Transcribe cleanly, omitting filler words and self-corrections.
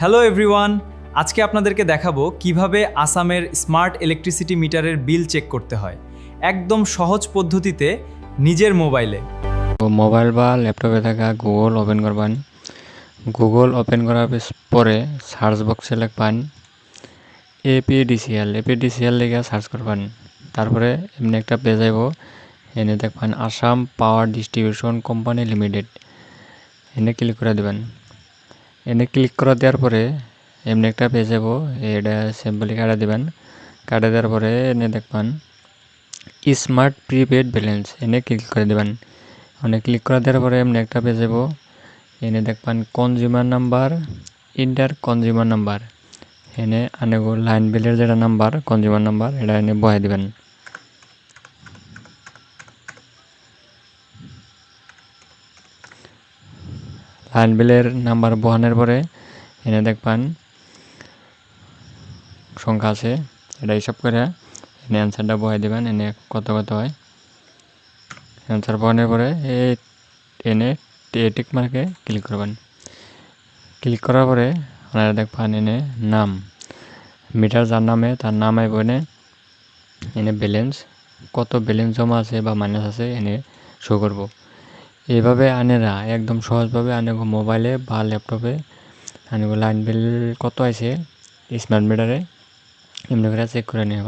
Hello everyone, আজকে আপনাদেরকে দেখাবো কিভাবে আসামের স্মার্ট ইলেকট্রিসিটি মিটারের বিল চেক করতে হয় একদম সহজ পদ্ধতিতে নিজের মোবাইলে। মোবাইল বা ল্যাপটপে থাকা গুগল ওপেন করবেন। গুগল ওপেন করার পরে সার্চ বক্সে লিখবেন এপিডিসিএল লিখে সার্চ করবেন। তারপরে এমনি একটা পেজ আইব, এনে দেখবেন Assam power distribution company limited, এনে ক্লিক করে দেবেন। এনে ক্লিক করে দেওয়ার পরে এমনি একটা পেজ আইব, এটা সিম্পলি কাটা দেবেন। কাটা দেওয়ার পরে এনে দেখবেন স্মার্ট প্রিপেড ব্যালেন্স, এনে ক্লিক করে দেবেন। অনেক ক্লিক করে দেওয়ার পরে এমনি একটা পেজ যাব, এনে দেখবেন consumer number, inter consumer number, এনে আনেগো লাইন বিলের যেটা নাম্বার কনজিউমার নাম্বার এটা এনে বহাই দিবেন। লাইন বিলের নাম্বার বহানোর পরে এনে দেখবেন সংখ্যা আছে, এটা হিসাব করে এনে অ্যান্সারটা বহাই দিবেন। এনে কত হয় অ্যান্সার বহানোর পরে এনে টিক মার্কে ক্লিক করবেন। ক্লিক করার পরে আপনারা দেখবেন এনে নাম, মিটার যার নামে তার নাম আইব, এনে ব্যালেন্স কত ব্যালেন্স জমা আছে বা মাইনাস আছে এনে শো করব। এইভাবে আনেরা একদম সহজভাবে আনেগো মোবাইলে বা ল্যাপটপে আনেগো লাইন বিল কত আছে স্মার্ট মিটারে এমনি করে চেক করে নিয়ে